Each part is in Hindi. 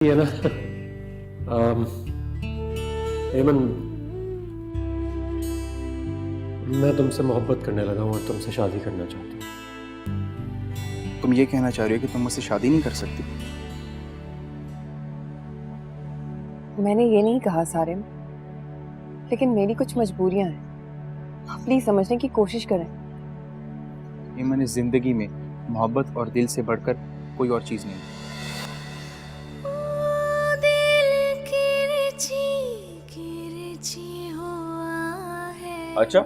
ये ना अम, एमन, मैं तुमसे मोहब्बत करने लगा हूँ और तुमसे शादी करना चाहती हूँ। तुम ये कहना चाह रही हो कि तुम मुझसे शादी नहीं कर सकती? मैंने ये नहीं कहा सारिम, लेकिन मेरी कुछ मजबूरियां हैं। आप प्लीज समझने की कोशिश करें। ये मैंने जिंदगी में मोहब्बत और दिल से बढ़कर कोई और चीज नहीं। अच्छा,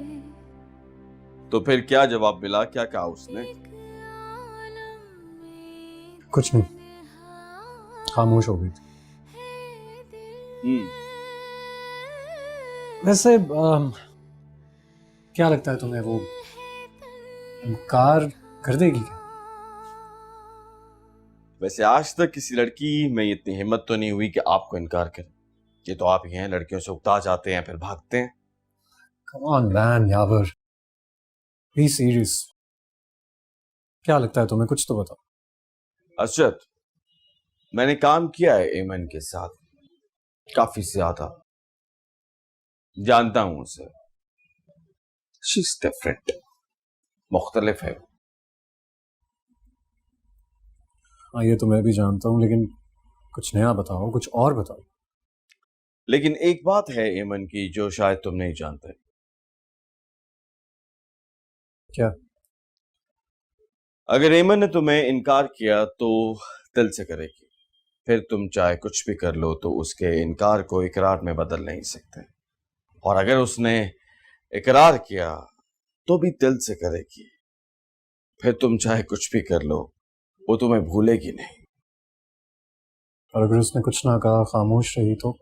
तो फिर क्या जवाब मिला? क्या कहा उसने? कुछ नहीं, खामोश हो गई थी। वैसे क्या लगता है तुम्हें, वो इनकार कर देगी क्या? वैसे आज तक किसी लड़की में इतनी हिम्मत तो नहीं हुई कि आपको इनकार करे। ये तो आप ही हैं, लड़कियों से उकता जाते हैं फिर भागते हैं। Come on man, Yavar, be serious. क्या लगता है तुम्हें, कुछ तो बताओ। अशरत, मैंने काम किया है एमन के साथ, काफी ज्यादा जानता हूं उसे। शी इज डिफरेंट, मुख्तलिफ है। हाँ, ये तो मैं भी जानता हूँ, लेकिन कुछ नया बताओ, कुछ और बताओ। लेकिन एक बात है एमन की जो शायद तुम नहीं जानते। क्या? अगर एमन ने तुम्हें इनकार किया तो दिल से करेगी। फिर तुम चाहे कुछ भी कर लो तो उसके इनकार को इकरार में बदल नहीं सकते। और अगर उसने इकरार किया तो भी दिल से करेगी। फिर तुम चाहे कुछ भी कर लो, वो तुम्हें भूलेगी नहीं। और अगर उसने कुछ ना कहा, खामोश रही, तो?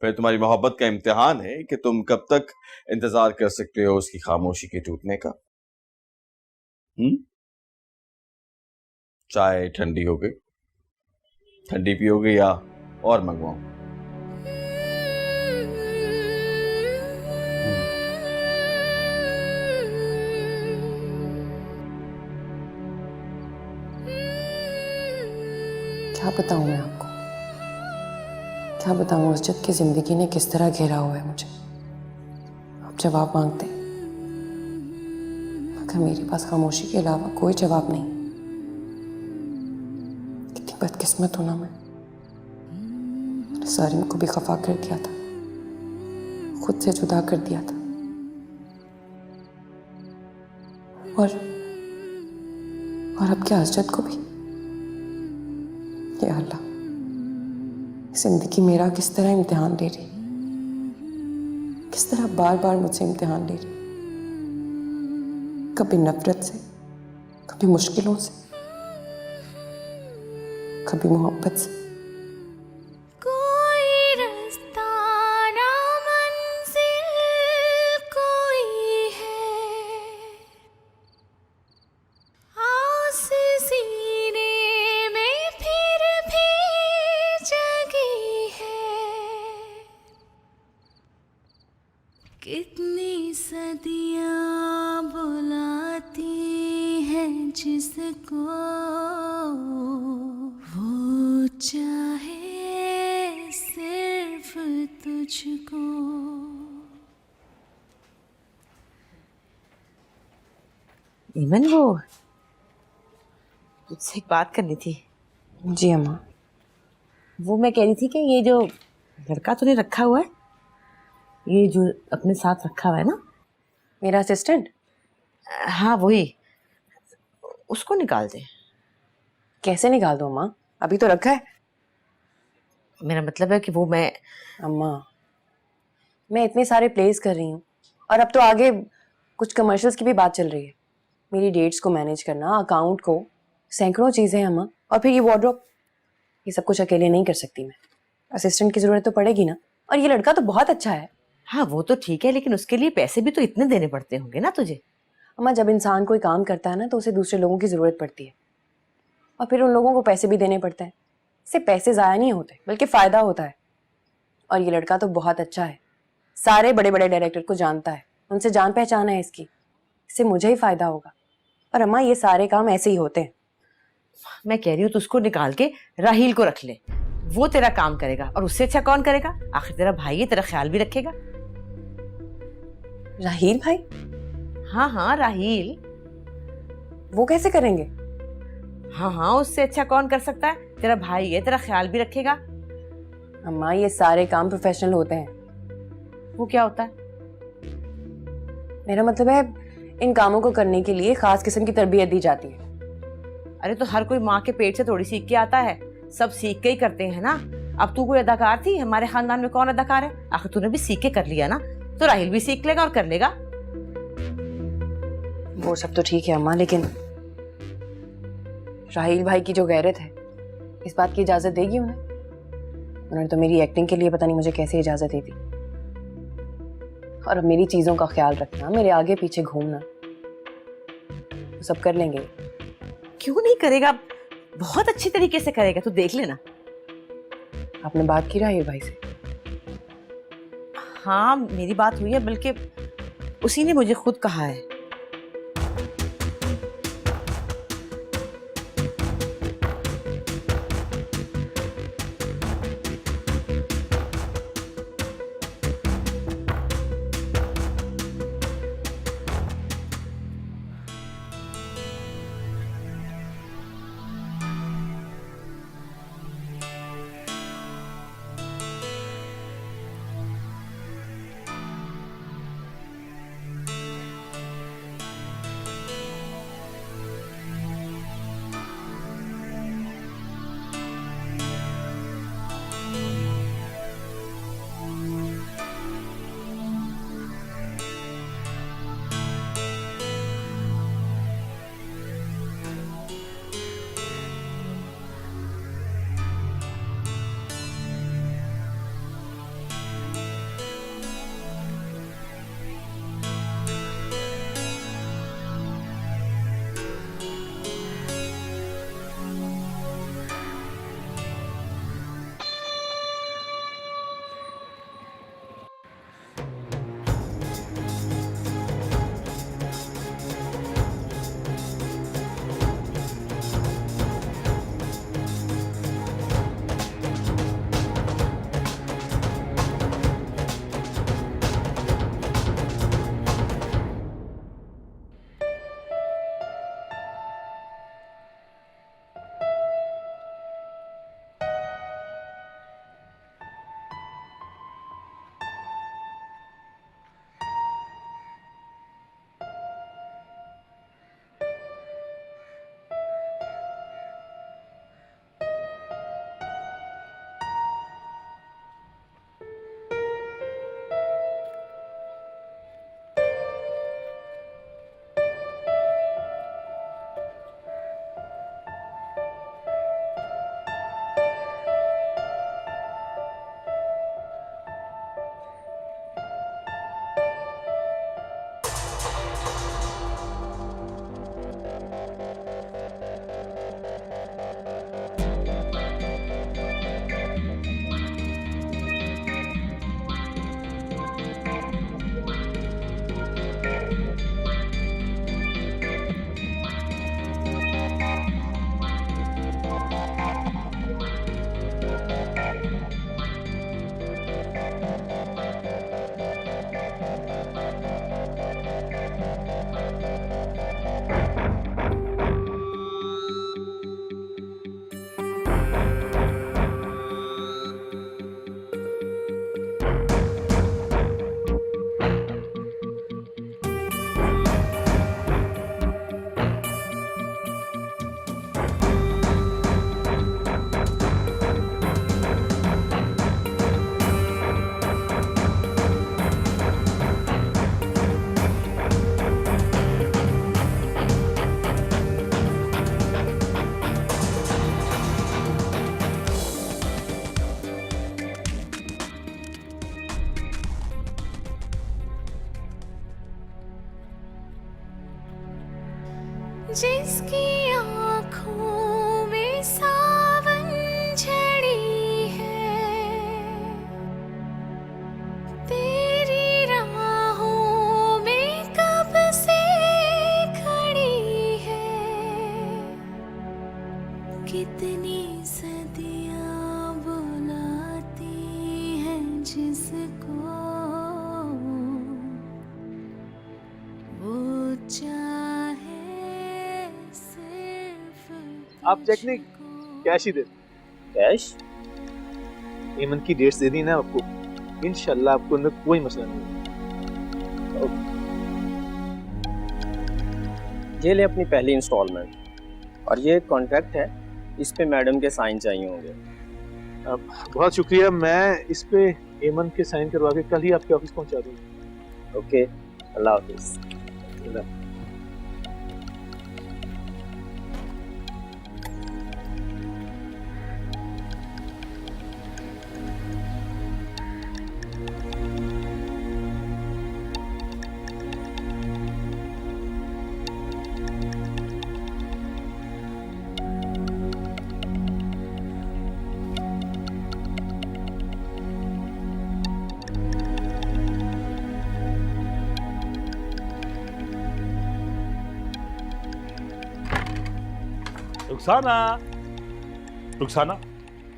फिर तुम्हारी मोहब्बत का इम्तिहान है कि तुम कब तक इंतजार कर सकते हो उसकी खामोशी के टूटने का। चाय ठंडी हो गई, ठंडी पियोगे या और मंगवाऊं? क्या बताऊं मैं आपको, क्या बताऊं उस जद की जिंदगी ने किस तरह घेरा हुआ है मुझे। आप जवाब मांगते हैं, मगर मेरे पास खामोशी के अलावा कोई जवाब नहीं। कितनी बदकिस्मत हूं ना मैं। मैंने सारिम को भी खफा कर दिया था, खुद से जुदा कर दिया था। और अब क्या असजद को भी। या अल्लाह, जिंदगी मेरा किस तरह इम्तिहान ले रही, किस तरह बार बार मुझसे इम्तिहान ले रही। कभी नफरत से, कभी मुश्किलों से, कभी मोहब्बत से। कोई रास्ता ना मंजिल कोई है, आस सीने में फिर भी जगी है। कितनी सदियां बुलाती हैं जिसको, वो चाहे सिर्फ तुझको। इमन, वो तुझसे एक बात करनी थी। जी अम्मा। वो मैं कह रही थी कि ये जो लड़का तूने रखा हुआ है, ये जो अपने साथ रखा हुआ है ना, मेरा असिस्टेंट? हाँ वही, उसको निकाल दे। कैसे निकाल दूं अम्मा, अभी तो रखा है। मेरा मतलब है कि वो मैं अम्मा, मैं इतने सारे प्लेस कर रही हूँ, और अब तो आगे कुछ कमर्शियल्स की भी बात चल रही है। मेरी डेट्स को मैनेज करना, अकाउंट को, सैकड़ों चीज़ें हैं अम्मा। और फिर ये वार्डरोब, ये सब कुछ अकेले नहीं कर सकती मैं। असिस्टेंट की ज़रूरत तो पड़ेगी ना। और ये लड़का तो बहुत अच्छा है। हाँ वो तो ठीक है, लेकिन उसके लिए पैसे भी तो इतने देने पड़ते होंगे ना तुझे। अम्मा, जब इंसान कोई काम करता है ना, तो उसे दूसरे लोगों की ज़रूरत पड़ती है, और फिर उन लोगों को पैसे भी देने पड़ते हैं। इससे पैसे ज़ाया नहीं होते, बल्कि फ़ायदा होता है। और ये लड़का तो बहुत अच्छा है, सारे बड़े बड़े डायरेक्टर को जानता है, उनसे जान पहचान है इसकी। इससे मुझे ही फ़ायदा होगा। और अम्मा, ये सारे काम ऐसे ही होते हैं। मैं कह रही हूँ तो उसको निकाल के राहील को रख ले, वो तेरा काम करेगा और उससे अच्छा कौन करेगा? आखिर तेरा भाई है, तेरा ख्याल भी रखेगा। राहील भाई? हाँ हाँ राहील। वो कैसे करेंगे? हाँ हाँ, उससे अच्छा कौन कर सकता है? तेरा भाई है, तेरा ख्याल भी रखेगा। अम्मा ये सारे काम प्रोफेशनल होते हैं। वो क्या होता है? मेरा मतलब है इन कामों को करने के लिए खास किस्म की तरबियत दी जाती है। अरे तो हर कोई माँ के पेट से थोड़ी सीख के आता है, सब सीख के ही करते हैं ना। अब तू कोई अदाकार थी? हमारे खानदान में कौन अदाकार है? आखिर तूने भी सीख के कर लिया ना, तो राहील भी सीख लेगा और कर लेगा। वो सब तो ठीक है अम्मा, लेकिन राहील भाई की जो गैरत है इस बात की इजाजत देगी उन्हें? उन्होंने तो मेरी एक्टिंग के लिए पता नहीं मुझे कैसे इजाजत दी थी। और अब मेरी चीजों का ख्याल रखना, मेरे आगे पीछे घूमना, वो सब कर लेंगे। क्यों नहीं करेगा? बहुत अच्छी तरीके से करेगा, तू देख लेना। आपने बात की राहील भाई से? हाँ मेरी बात हुई है, बल्कि उसी ने मुझे खुद कहा है। जिसकी आँखों में सावन झड़ी है, तेरी राहों में कब से खड़ी है। आप चेक नहीं, कैश ही दे। कैश? एमन की डेट्स दे दी ना आपको, इंशाल्लाह आपको उनमें कोई मसला नहीं होगा। ये ले अपनी पहली इंस्टॉलमेंट, और ये कॉन्ट्रैक्ट है, इस पे मैडम के साइन चाहिए होंगे। बहुत शुक्रिया, मैं इस पे एमन के साइन करवा के कल ही आपके ऑफिस पहुंचा दूंगा। ओके, अल्लाह हाफिज। रुखसाना, रुखसाना,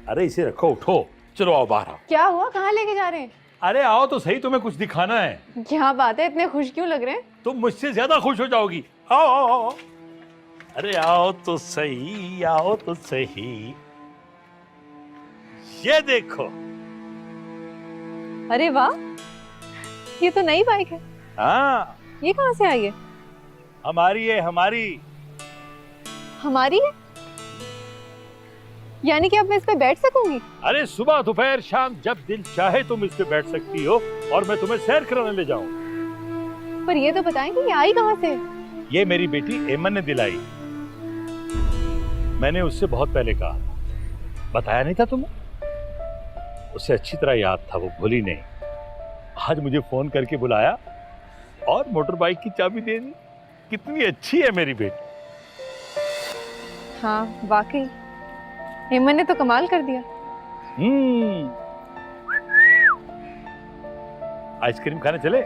अरे इसे रखो, उठो, चलो आओ बाहर आओ। क्या हुआ, कहाँ लेके जा रहे हैं? अरे आओ तो सही, तुम्हें कुछ दिखाना है। क्या बात है, इतने खुश क्यों लग रहे हैं? तुम मुझसे ज्यादा खुश हो जाओगी। आओ आओ आओ, आओ। अरे आओ तो सही, आओ तो सही। ये देखो। अरे वाह, ये तो नई बाइक है। हाँ, ये कहाँ से आई है? हमारी है, हमारी। हमारी है? यानी कि अब मैं इस पे बैठ सकूंगी? अरे सुबह दोपहर शाम जब दिल चाहे तुम इस पे बैठ सकती हो, और मैं तुम्हें सैर कराने ले जाऊं। पर ये तो बताएं कि ये आई कहाँ से? ये मेरी बेटी एमन ने दिलाई। मैंने उससे बहुत पहले कहा, बताया नहीं था तुम्हें? उसे अच्छी तरह याद था, वो भूली नहीं। आज मुझे फोन करके बुलाया और मोटर बाइक की चाबी दे दी। कितनी अच्छी है मेरी बेटी। हाँ वाकई, हेमन ने तो कमाल कर दिया। आइसक्रीम खाने चले?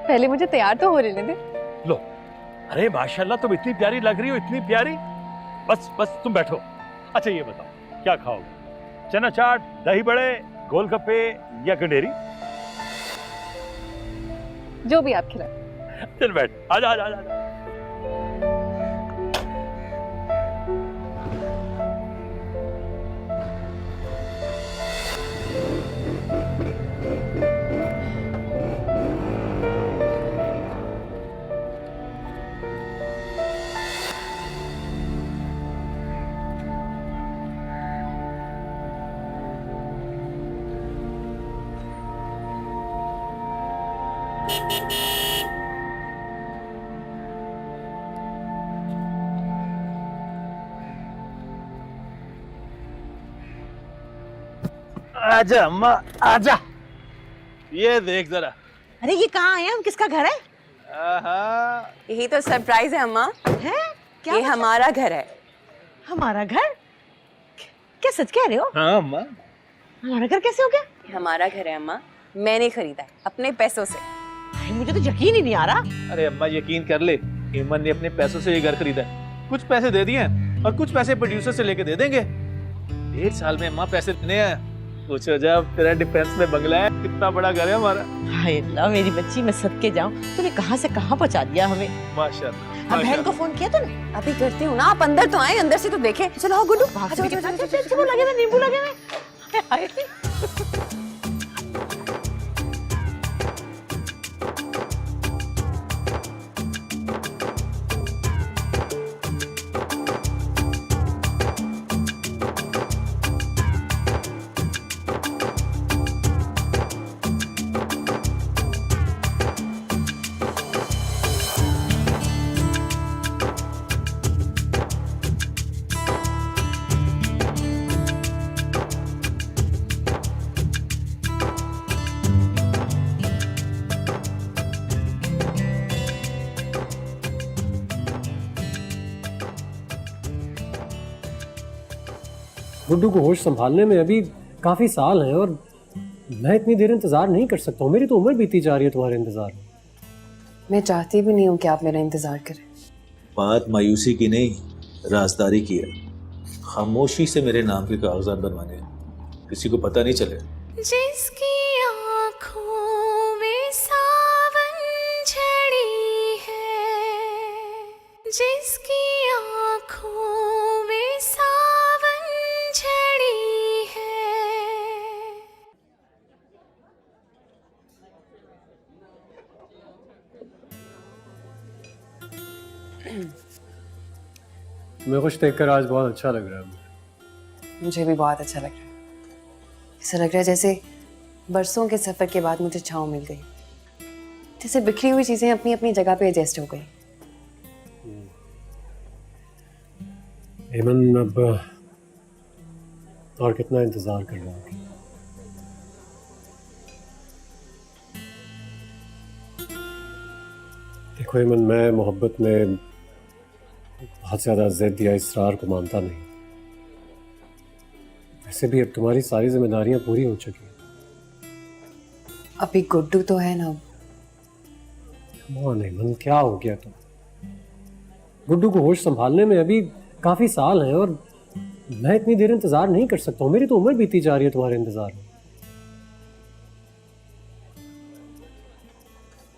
पहले मुझे तैयार तो हो लेने दे। लो, अरे माशाल्लाह, तुम इतनी प्यारी लग रही हो, इतनी प्यारी। बस बस तुम बैठो। अच्छा ये बताओ, क्या खाओगे? चना चाट, दही बड़े, गोलगप्पे या गंडेरी? जो भी आप खिलाए। चल बैठ, आजा आजा आजा, आजा। आजा अम्मा, आजा। ये देख जरा। अरे ये कहाँ है? हम किसका घर है? आहा, यही तो सरप्राइज है अम्मा। है क्या? ये हमारा घर है। हमारा घर? क्या सच कह रहे हो? हाँ अम्मा। हमारा घर कैसे हो गया? ये हमारा घर है अम्मा, मैंने खरीदा है अपने पैसों से। भाई मुझे तो यकीन ही नहीं आ रहा। अरे अम्मा यकीन कर ले, हेमन ने अपने पैसों से ये घर खरीदा है। कुछ पैसे दे दिए हैं और कुछ पैसे प्रोड्यूसर से लेके दे देंगे। 1 साल में अम्मा पैसे देने हैं। सोचो जब तेरा डिफेंस में बंगला है, कितना बड़ा घर है हमारा। हाय अल्लाह, मेरी बच्ची, मैं सदके जाऊं, तूने कहाँ से कहाँ पहुँचा दिया हमें। माशाल्लाह। अब बहन को फोन किया तूने? अभी करती हूँ ना, आप अंदर तो आए, अंदर से तो देखे। चलो आओ गुड्डू। भाग अच्छा, से भी अच्छा, कितना अच्छा, अच्छे वो लगे हुए, नींबू लगे हुए। हाय। गुड्डू को होश संभालने में अभी काफ़ी साल हैं और मैं इतनी देर इंतज़ार नहीं कर सकता हूँ। मेरी तो उम्र बीती जा रही है तुम्हारे इंतज़ार में। मैं चाहती भी नहीं हूँ कि आप मेरा इंतजार करें। बात मायूसी की नहीं, राजदारी की है। खामोशी से मेरे नाम के कागजात बनवाने हैं, किसी को पता नहीं चले। जिसकी आँखों में सावन झड़ी है, जिसकी आँखों तुम्हें खुश देखकर आज बहुत अच्छा लग रहा है मुझे। मुझे भी बहुत अच्छा लग रहा है। ऐसा लग रहा है जैसे बरसों के सफर के बाद मुझे छाँव मिल गई, जैसे बिखरी हुई चीजें अपनी अपनी जगह पे एडजस्ट हो गई। हेमन, अब और कितना इंतजार कर रहा हूँ। देखो हेमन, मैं मोहब्बत में बहुत ज्यादा जिद या इसरार को मानता नहीं। वैसे भी अब तुम्हारी सारी जिम्मेदारियां पूरी हो चुकी हैं। अभी गुड्डू तो है ना। हेमन, क्या हो गया तुम? गुड्डू को होश संभालने में अभी काफी साल हैं और मैं इतनी देर इंतजार नहीं कर सकता हूँ। मेरी तो उम्र बीती जा रही है तुम्हारे इंतजार में।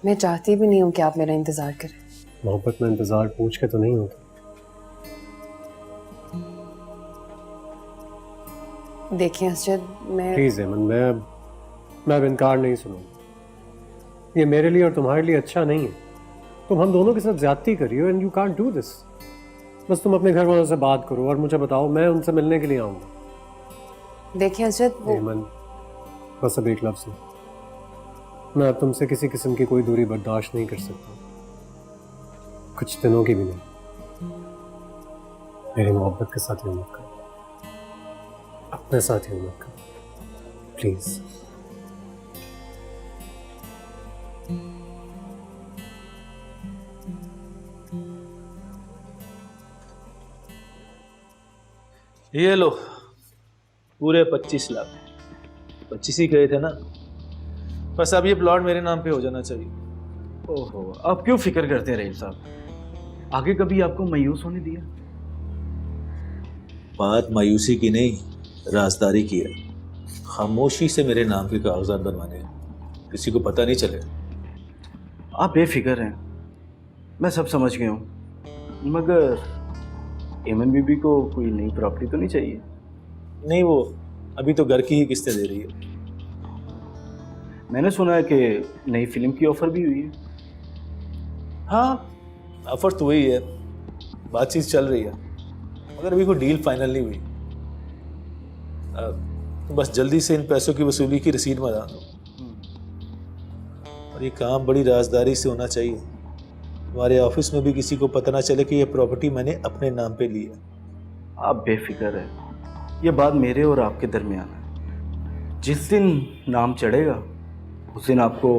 मैं चाहती भी नहीं हूँ कि आप मेरा इंतजार करें। मोहब्बत में इंतजार पूछ के तो नहीं होता। देखिए असजद, मैं प्लीज हेमन, मैं अब इनकार नहीं सुनूंगा। ये मेरे लिए और तुम्हारे लिए अच्छा नहीं है। तुम हम दोनों के साथ ज्यादती करी हो and you can't do this. बस तुम अपने घर वालों से बात करो और मुझे बताओ, मैं उनसे मिलने के लिए आऊंगा। देखिए असजद, हेमन, बस अब एक लफ्ज़ नहीं। मैं अब तुमसे किसी किस्म की कोई दूरी बर्दाश्त नहीं कर सकता, कुछ दिनों की भी नहीं। मेरी मोहब्बत के साथ यूं मत करो, अपने साथ यूं मत करो प्लीज। ये लो, पूरे 25 लाख। 25 ही गए थे ना, बस अब ये प्लॉट मेरे नाम पे हो जाना चाहिए। ओहो, आप क्यों फिक्र करते हैं रहीम साहब? आगे कभी आपको मायूस होने दिया? बात मायूसी की नहीं, राजदारी की है। खामोशी से मेरे नाम के कागजात बनवाने हैं, किसी को पता नहीं चले। आप बेफिक्र हैं, मैं सब समझ गया हूँ। मगर एमन बीबी को कोई नई प्रॉपर्टी तो नहीं चाहिए? नहीं, वो अभी तो घर की ही किस्तें दे रही है। मैंने सुना है कि नई फिल्म की ऑफर भी हुई है। हाँ, ऑफर तो वही है, बातचीत चल रही है, मगर अभी कोई डील फाइनल नहीं हुई। तो बस जल्दी से इन पैसों की वसूली की रसीद मंगा दो। और ये काम बड़ी राजदारी से होना चाहिए। हमारे ऑफिस में भी किसी को पता ना चले कि ये प्रॉपर्टी मैंने अपने नाम पे ली है। आप बेफिक्र है, ये बात मेरे और आपके दरमियान है। जिस दिन नाम चढ़ेगा उस दिन आपको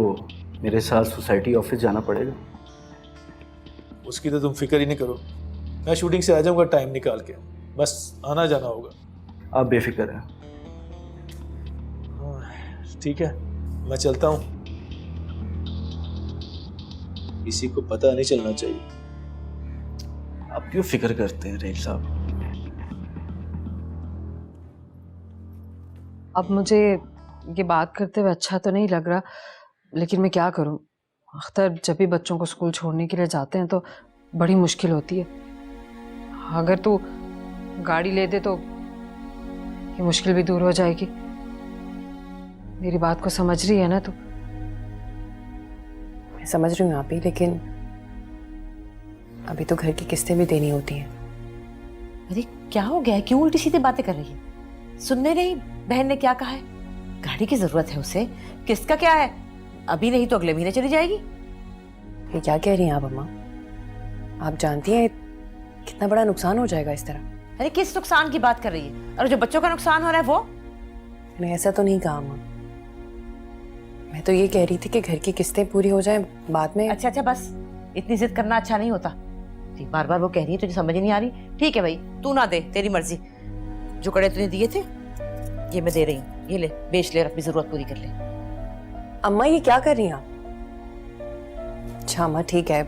मेरे साथ सोसाइटी ऑफिस जाना पड़ेगा। उसकी तो तुम फिक्र ही नहीं करो, मैं शूटिंग से आ जाऊंगा टाइम निकाल के, बस आना जाना होगा। आप बेफिक्र हैं। ठीक है, मैं चलता हूँ। किसी को पता नहीं चलना चाहिए। आप क्यों फिक्र करते हैं रहीम साहब? अब मुझे ये बात करते हुए अच्छा तो नहीं लग रहा, लेकिन मैं क्या करूं। अख्तर जब भी बच्चों को स्कूल छोड़ने के लिए जाते हैं तो बड़ी मुश्किल होती है। अगर तू गाड़ी ले दे तो ये मुश्किल भी दूर हो जाएगी। मेरी बात को समझ रही है ना तू? मैं समझ रही हूँ आप ही, लेकिन अभी तो घर की किस्तें भी देनी होती हैं। अरे क्या हो गया है, क्यों उल्टी सीधी बातें कर रही है? सुनने नहीं बहन ने क्या कहा है? गाड़ी की जरूरत है उसे, किस्त का क्या है? अभी नहीं तो अगले महीने चली जाएगी। ये क्या कह रही हैं आप अम्मा? आप जानती हैं कितना बड़ा नुकसान हो जाएगा इस तरह। अरे किस नुकसान की बात कर रही है? और जो बच्चों का नुकसान हो रहा है वो? मैंने ऐसा तो नहीं कहा अम्मा, मैं तो ये कह रही थी कि घर की किस्तें पूरी हो जाएं बाद में। अच्छा अच्छा बस, इतनी जिद करना अच्छा नहीं होता। बार बार वो कह रही है, तुझे समझ नहीं आ रही? ठीक है भाई, तू ना दे, तेरी मर्जी। जो कड़े तूने दिए थे ये मैं दे रही हूँ, ये ले बेच ले और अपनी जरूरत पूरी कर ले। अम्मा ये क्या कर रही हैं आप? अच्छा अम्मा ठीक है,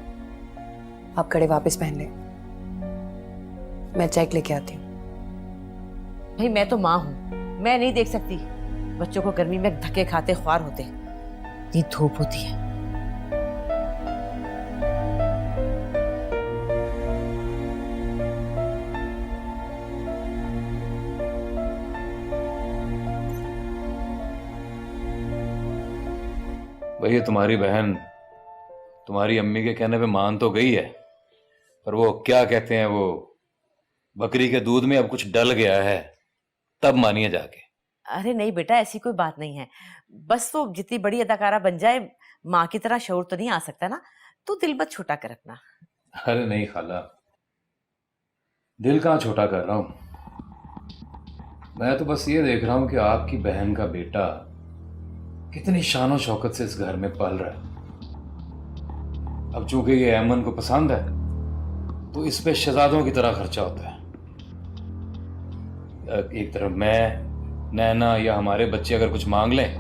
आप कड़े वापस पहन ले, मैं चेक लेके आती हूँ। भाई मैं तो माँ हूँ, मैं नहीं देख सकती बच्चों को गर्मी में धक्के खाते ख्वार होते। ये धूप होती है। भैया तुम्हारी बहन तुम्हारी अम्मी के कहने पे मान तो गई है, पर वो क्या कहते हैं, वो बकरी के दूध में अब कुछ डल गया है, तब मानिए जाके। अरे नहीं बेटा, ऐसी कोई बात नहीं है। बस वो जितनी बड़ी अदाकारा बन जाए, माँ की तरह शौर तो नहीं आ सकता ना। तू दिल मत छोटा कर अपना। अरे नहीं खाला, दिल कहाँ छोटा कर रहा हूँ। मैं तो बस ये देख रहा हूँ कि आपकी बहन का बेटा कितनी शान और शौकत से इस घर में पल रहा है। अब चूंकि ये अमन को पसंद है तो इस पे शहजादों की तरह खर्चा होता है। एक तरफ मैं, नैना या हमारे बच्चे अगर कुछ मांग लें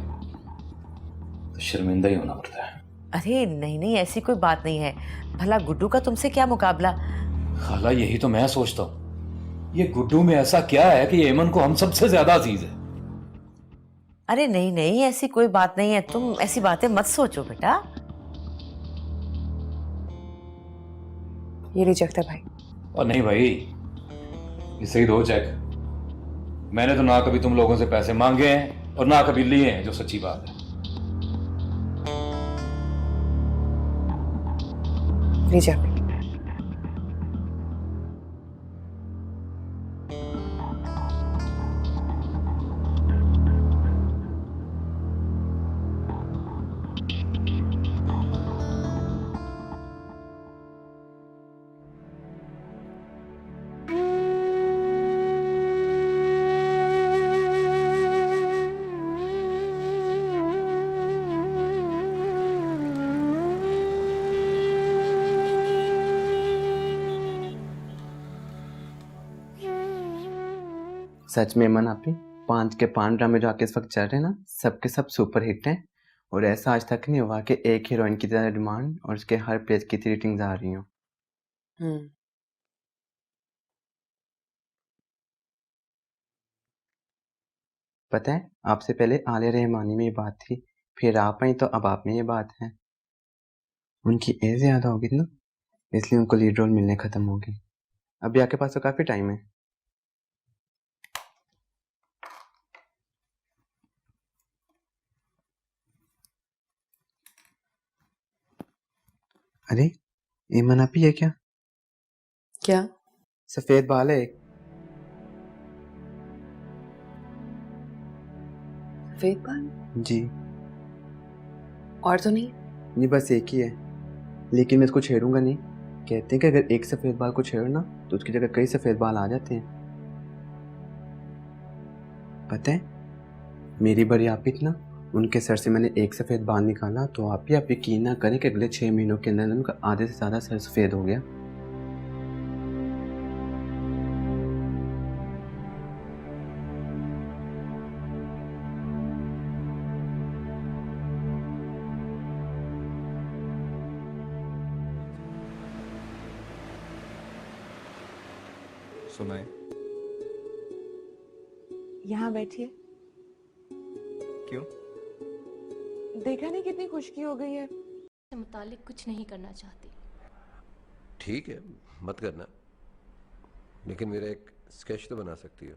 तो शर्मिंदा ही होना पड़ता है। अरे नहीं नहीं, ऐसी कोई बात नहीं है। भला गुड्डू का तुमसे क्या मुकाबला। खाला यही तो मैं सोचता हूँ, ये गुड्डू में ऐसा क्या है कि एमन को हम सबसे ज्यादा अजीज है। अरे नहीं नहीं, ऐसी कोई बात नहीं है। तुम ऐसी बातें मत सोचो बेटा। ये रिजेक्ट है भाई। और नहीं भाई, इसे ही दो चेक। मैंने तो ना कभी तुम लोगों से पैसे मांगे हैं और ना कभी लिए हैं, जो सच्ची बात है। रिजेक्ट। सच में मन आपी 5 के 5 ड्रामे जो आपके इस वक्त चल रहे हैं ना, सबके सब सुपर हिट हैं। और ऐसा आज तक नहीं हुआ कि एक हीरोइन की ज़्यादा डिमांड और उसके हर प्लेस की रेटिंग्स आ रही हो। पता है, आपसे पहले आलिया रहमानी में ये बात थी, फिर आप आई तो अब आप में ये बात है। उनकी एज ज़्यादा होगी ना, इसलिए उनको लीड रोल मिलने ख़त्म होगी। अभी आपके पास तो काफ़ी टाइम है। अरे ईमान आपी, ये क्या क्या? सफेद बाल है एक। सफेद बाल? जी। और तो नहीं? नहीं, बस एक ही है, लेकिन मैं इसको छेड़ूंगा नहीं। कहते हैं कि अगर एक सफेद बाल को छेड़ो ना तो उसकी जगह कई सफेद बाल आ जाते हैं। पता है, मेरी बड़ी आपी थी ना, उनके सर से मैंने एक सफेद बाल निकाला तो आप यकीन ना करें कि अगले 6 महीनों के अंदर उनका आधे से ज्यादा सर सफेद हो गया। सुनाए। यहाँ बैठिए। क्यों? देखा नहीं कितनी खुशकी हो गई है। मुतालिक कुछ नहीं करना चाहती। ठीक है, मत करना, लेकिन मेरा एक स्केच तो बना सकती हो।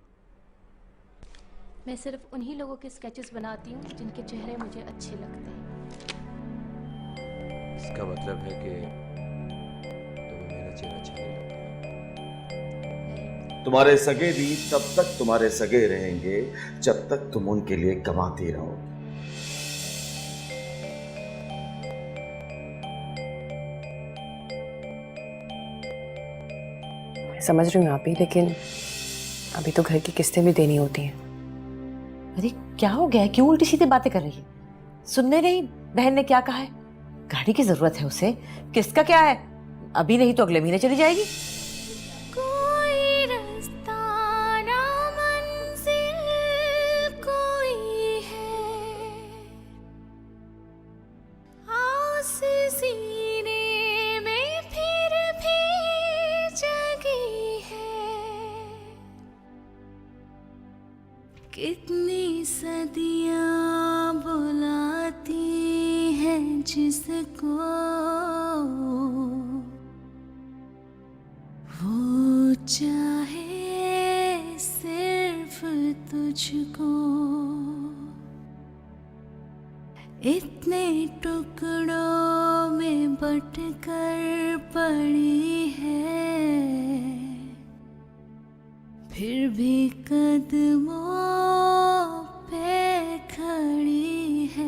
मैं सिर्फ उन्हीं लोगों के स्केचेस बनाती हूँ जिनके चेहरे मुझे अच्छे लगते हैं। इसका मतलब है कि तुम्हें मेरा चेहरा अच्छा नहीं लगता। तुम्हारे सगे भी तब तक तुम्हारे सगे रहेंगे जब तक तुम उनके लिए कमाती रहो। समझ रही हूँ आप ही, लेकिन अभी तो घर की किस्तें भी देनी होती हैं। अरे क्या हो गया है? क्यों उल्टी सीधी बातें कर रही है? सुनने रही बहन ने क्या कहा है? गाड़ी की जरूरत है उसे, किस्त का क्या है? अभी नहीं तो अगले महीने चली जाएगी। कोई रास्ता ना मंजिल कोई है, आस सीने में फिर भी जगी है। कितनी सदियां बुलाती हैं जिसको, वो चाहे सिर्फ तुझको। इतने टुकड़ों में बट कर पड़ी है, फिर भी कदमों पे खड़ी है।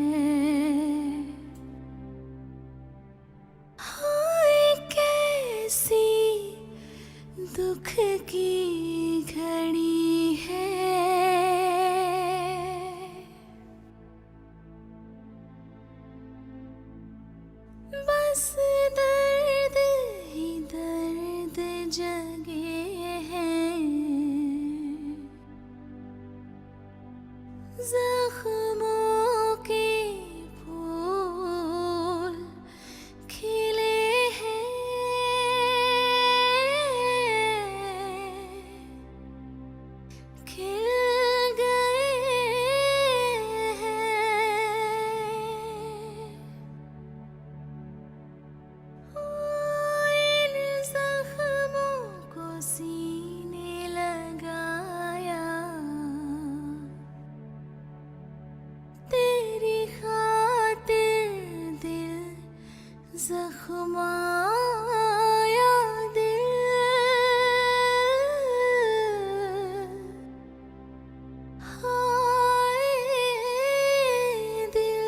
हाय कैसी दुख की घड़ी है। बस दर्द ही दर्द जगे हैं। जख्मों के फूल खिले हैं। खिल गए हैं। इन जख्मों को सीने लगाया। तेरी खातिर दिल जख्माया। दिल हाय दिल।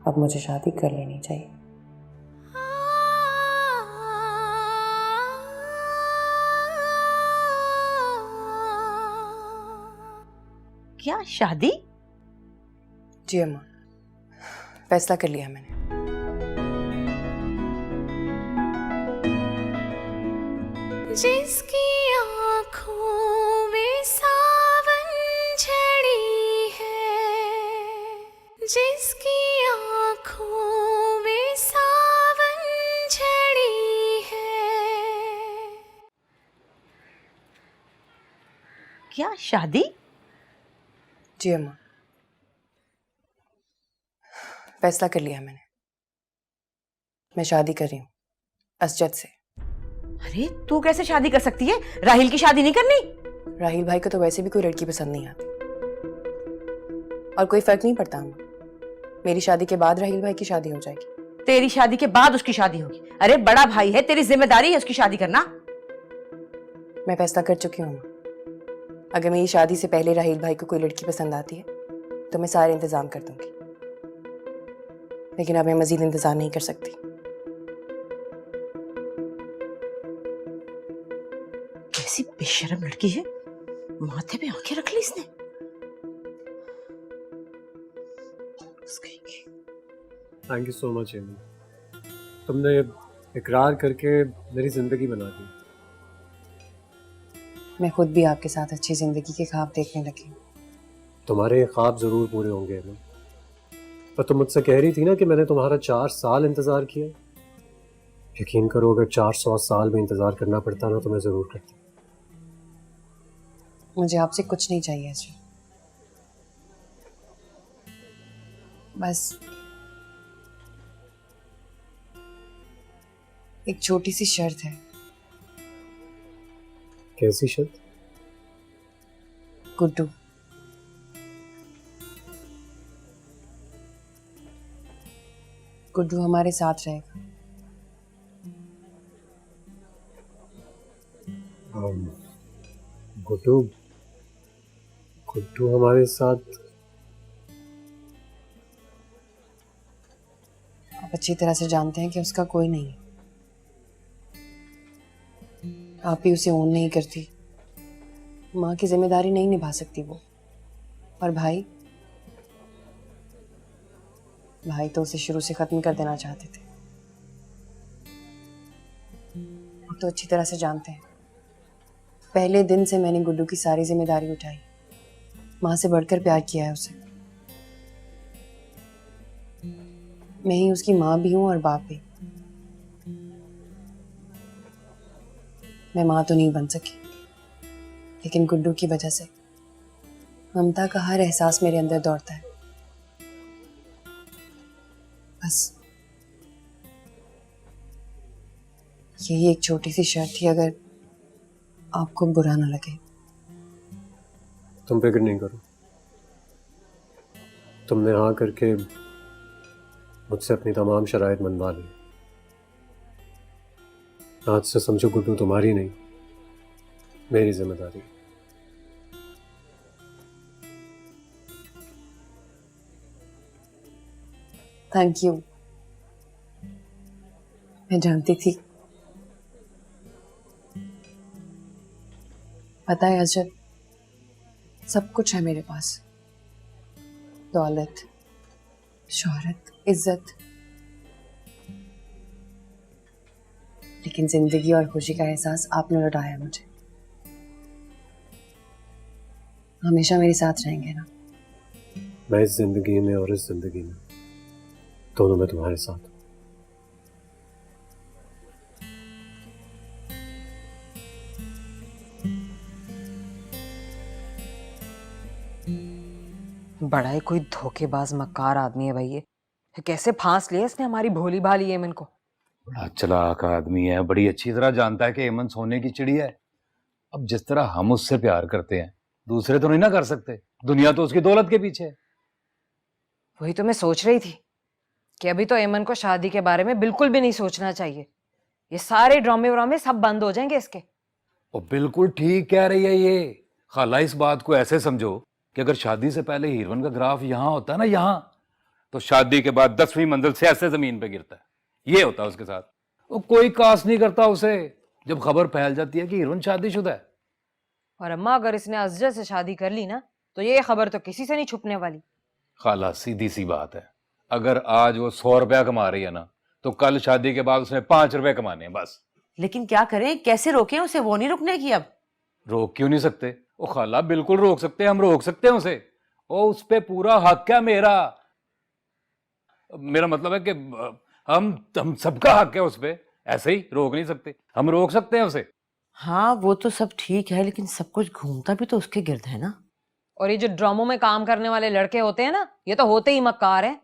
अब मुझे शादी कर लेनी चाहिए। क्या शादी? जी अम्मा, फैसला कर लिया मैंने। जिसकी आँखों में सावन झड़ी है। जिसकी आँखों में सावन झड़ी है। क्या शादी? जी अम्मा, फैसला कर लिया मैंने। मैं शादी कर रही हूँ असजद से। अरे तू कैसे शादी कर सकती है? राहिल की शादी नहीं करनी? राहिल भाई को तो वैसे भी कोई लड़की पसंद नहीं आती और कोई फर्क नहीं पड़ता अम्मा। मेरी शादी के बाद राहिल भाई की शादी हो जाएगी। तेरी शादी के बाद उसकी शादी होगी। अरे बड़ा भाई है, तेरी जिम्मेदारी है उसकी शादी करना। मैं फैसला कर चुकी हूँ अम्मा। अगर मेरी शादी से पहले राहिल भाई को कोई लड़की पसंद आती है तो मैं सारे इंतजाम कर दूंगी, लेकिन अब मैं मजीद इंतजार नहीं कर सकती। कैसी बेशर्म लड़की है, माथे पे आंखें रख ली इसने। Thank you so much Amy, तुमने इकरार करके मेरी जिंदगी बना दी। मैं खुद भी आपके साथ अच्छी जिंदगी के ख्वाब देखने लगी। तुम्हारे ख्वाब जरूर पूरे होंगे एमी, पर तुम मुझसे कह रही थी ना कि मैंने तुम्हारा 4 साल इंतजार किया। यकीन करो, अगर 400 साल में इंतजार करना पड़ता ना तो मैं जरूर करता। मुझे आपसे कुछ नहीं चाहिए जी, बस एक छोटी सी शर्त है। कैसी शर्त? गुड्डू। गुड्डू हमारे साथ रहेगा। गुड्डू गुड्डू हमारे साथ? आप अच्छी तरह से जानते हैं कि उसका कोई नहीं है। आप भी उसे ओन नहीं करती। माँ की जिम्मेदारी नहीं निभा सकती वो। और भाई तो उसे शुरू से खत्म कर देना चाहते थे। आप तो अच्छी तरह से जानते हैं, पहले दिन से मैंने गुड्डू की सारी जिम्मेदारी उठाई। माँ से बढ़कर प्यार किया है उसे। मैं ही उसकी माँ भी हूँ और बाप भी। मैं माँ तो नहीं बन सकी, लेकिन गुड्डू की वजह से ममता का हर एहसास मेरे अंदर दौड़ता है। बस यही एक छोटी सी शर्त थी, अगर आपको बुरा ना लगे। तुम फिक्र नहीं करो, तुमने हाँ करके मुझसे अपनी तमाम शराइत मनवा ली। आज से समझो गुड्डू तुम्हारी नहीं, मेरी जिम्मेदारी। Thank you. मैं जानती थी। पता है अजय, सब कुछ है मेरे पास, दौलत, शोहरत, इज्जत, लेकिन जिंदगी और खुशी का एहसास आपने लौटाया मुझे। हमेशा मेरे साथ रहेंगे ना? मैं इस जिंदगी में और इस जिंदगी में दोनों में तुम्हारे साथ हूं। बड़ा ही कोई धोखेबाज मक्कार आदमी है भाई ये। कैसे फांस लिया इसने हमारी भोली भाली एमन को। बड़ा चालाक आदमी है, बड़ी अच्छी तरह जानता है कि एमन सोने की चिड़िया है। अब जिस तरह हम उससे प्यार करते हैं, दूसरे तो नहीं ना कर सकते। दुनिया तो उसकी दौलत के पीछे है। वही तो मैं सोच रही थी कि अभी तो एमन को शादी के बारे में बिल्कुल भी नहीं सोचना चाहिए। ये सारे ड्रामे व्रामे सब बंद हो जाएंगे इसके। वो बिल्कुल ठीक कह रही है ये खाला। इस बात को ऐसे समझो कि अगर शादी से पहले हीरोइन का ग्राफ यहाँ होता है ना, यहाँ, तो शादी के बाद 10वीं मंजिल से ऐसे जमीन पे गिरता है। ये होता है उसके साथ। वो कोई कास नहीं करता उसे जब खबर फैल जाती है कि हीरोइन शादीशुदा है। और अम्मा, अगर इसने अजय से शादी कर ली ना, तो ये खबर तो किसी से नहीं छुपने वाली। खाला सीधी सी बात है, अगर आज वो 100 रुपया कमा रही है ना, तो कल शादी के बाद उसने 5 रुपए कमाने हैं बस। लेकिन क्या करें, कैसे रोकें उसे? वो नहीं रुकने की। अब रोक क्यों नहीं सकते? ओ खाला बिल्कुल रोक सकते हैं, हम रोक सकते हैं उसे। ओ उस पे पूरा हक है मेरा मतलब है कि हम सबका हक है उस पे। ऐसे ही रोक नहीं सकते, हम रोक सकते हैं उसे। हाँ वो तो सब ठीक है, लेकिन सब कुछ घूमता भी तो उसके गिर्द है ना। और ये जो ड्रामों में काम करने वाले लड़के होते हैं ना, ये तो होते ही मक्कार हैं।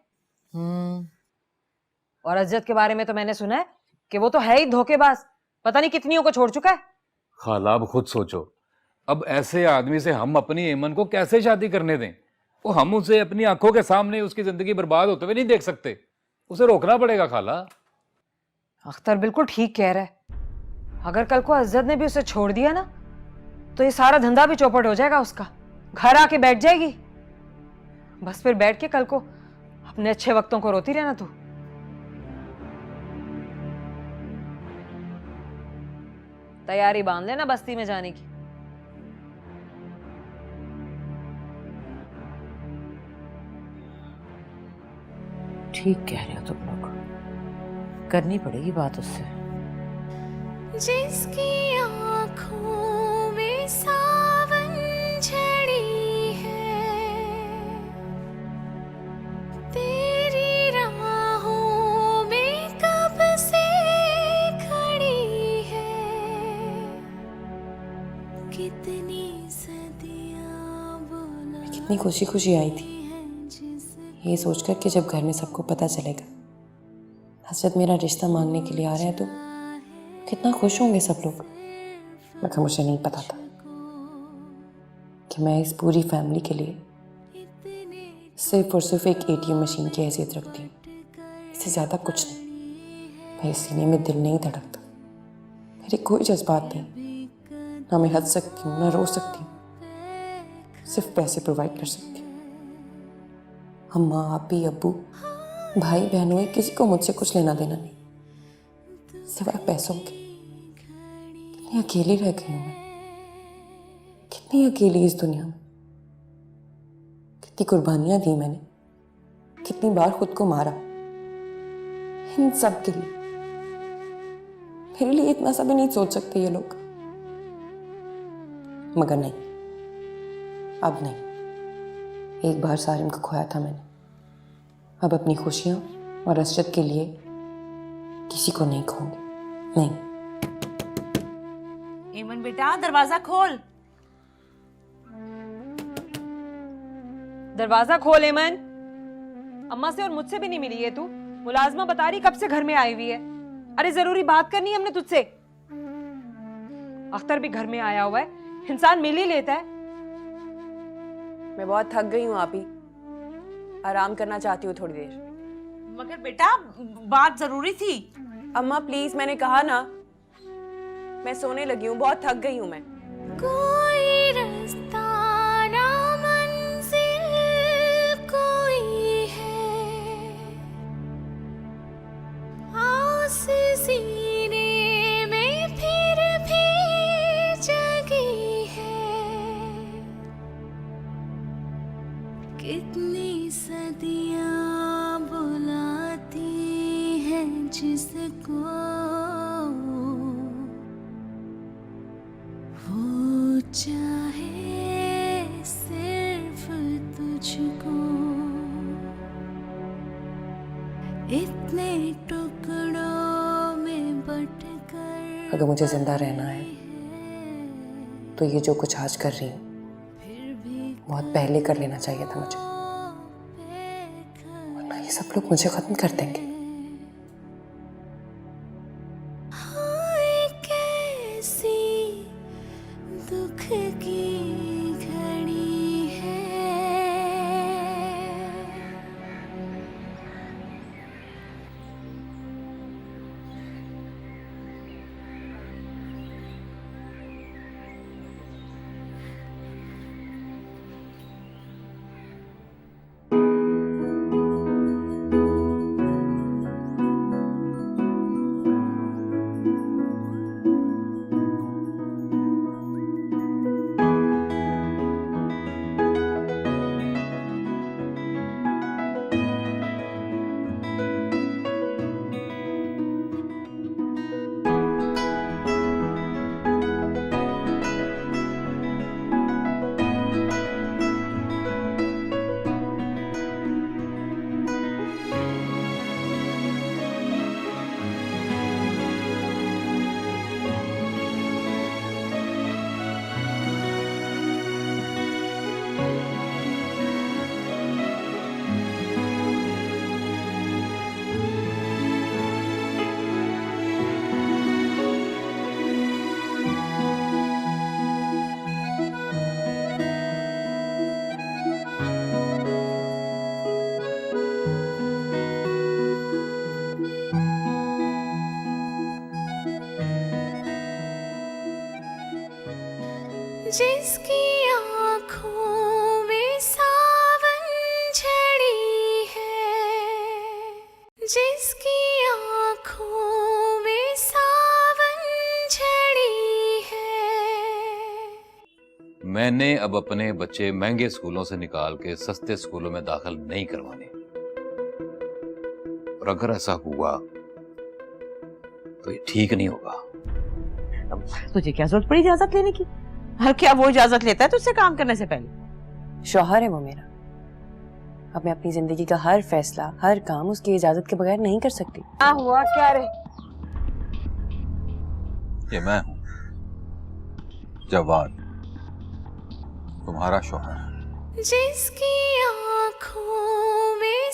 और अजत के बारे में तो मैंने सुना है कि वो तो है ही धोखेबाज, पता नहीं कितनियों को छोड़ चुका है। खाला अब खुद सोचो, अब ऐसे आदमी से हम अपनी एमन को कैसे शादी करने दें? वो हम उसे अपनी आंखों के सामने उसकी जिंदगी बर्बाद होते हुए नहीं देख सकते। उसे रोकना पड़ेगा खाला। अख्तर बिल्कुल ठीक कह रहा है। अगर कल को अजत ने भी उसे छोड़ दिया ना, तो ये सारा धंधा भी चौपट हो जाएगा उसका। घर आके बैठ जाएगी, बस फिर बैठ के कल को अपने अच्छे वक्तों को रोती रहना तू। तैयारी बांध लेना बस्ती में जाने की। ठीक कह रहे हो तुम लोग, करनी पड़ेगी बात उससे। जिसकी आंखों में सावन झड़ी है, तेरी राहों में कब से खड़ी है, कितनी सदियां बुला। कितनी खुशी खुशी आई थी ये सोचकर कि जब घर में सबको पता चलेगा हसरत मेरा रिश्ता मांगने के लिए आ रहा है तो कितना खुश होंगे सब लोग। मगर मुझे नहीं पता था कि मैं इस पूरी फैमिली के लिए सिर्फ और सिर्फ एक ATM मशीन की हैसियत रखती हूँ, इससे ज़्यादा कुछ नहीं। मेरे सीने में दिल नहीं धड़कता, मेरे कोई जज्बात नहीं। ना मैं हंस सकती हूँ, ना रो सकती हूँ, सिर्फ पैसे प्रोवाइड कर सकती हूँ। अम्मा, आपी, अब्बू, भाई बहनों है, किसी को मुझसे कुछ लेना देना नहीं सिवाय पैसों के। कितनी अकेली रह गई हूँ मैं, कितनी अकेली इस दुनिया में। कितनी कुर्बानियां दी मैंने, कितनी बार खुद को मारा इन सब के लिए। मेरे लिए इतना सा भी नहीं सोच सकते ये लोग। मगर नहीं, अब नहीं। एक बार सारिम को खोया था मैंने, अब अपनी खुशियां और असरत के लिए किसी को नहीं खोऊंगी। नहीं। एमन बेटा, दरवाजा खोल। दरवाजा खोल एमन। अम्मा से और मुझसे भी नहीं मिली है तू। मुलाजमा बता रही कब से घर में आई हुई है। अरे जरूरी बात करनी है हमने तुझसे। अख्तर भी घर में आया हुआ है, इंसान मिल ही लेता है। मैं बहुत थक गई हूँ आपी, आराम करना चाहती हूँ थोड़ी देर। मगर बेटा बात जरूरी थी। अम्मा प्लीज, मैंने कहा ना, मैं सोने लगी हूँ, बहुत थक गई हूँ मैं। कोई रास्ता ना मंजिल कोई है, आस सीने में फिर भी जगी है। कितनी सदियां बुलाती हैं जिसको, वो चाहे सिर्फ तुझको। इतने टुकड़ों में बंटकर अगर मुझे जिंदा रहना है तो ये जो कुछ आज कर रही हूँ बहुत पहले कर लेना चाहिए था मुझे, वरना ये सब लोग मुझे खत्म कर देंगे। हाय कैसी दुख की घड़ी है, जिसकी आँखों में सावन झड़ी है, जिसकी आँखों में सावन झड़ी है। मैंने अब अपने बच्चे महंगे स्कूलों से निकाल के सस्ते स्कूलों में दाखिल नहीं करवाने, और अगर ऐसा हुआ तो ये ठीक नहीं होगा। अब तुझे क्या जरूरत पड़ी इजाजत लेने की? हर क्या वो इजाजत लेता है तुझसे काम करने से पहले? शौहर है वो मेरा, अब मैं अपनी जिंदगी का हर फैसला हर काम उसकी इजाजत के बगैर नहीं कर सकती। क्या हुआ क्या रे? ये मैं हूं जवाद, तुम्हारा शौहर। जिसकी आँखों में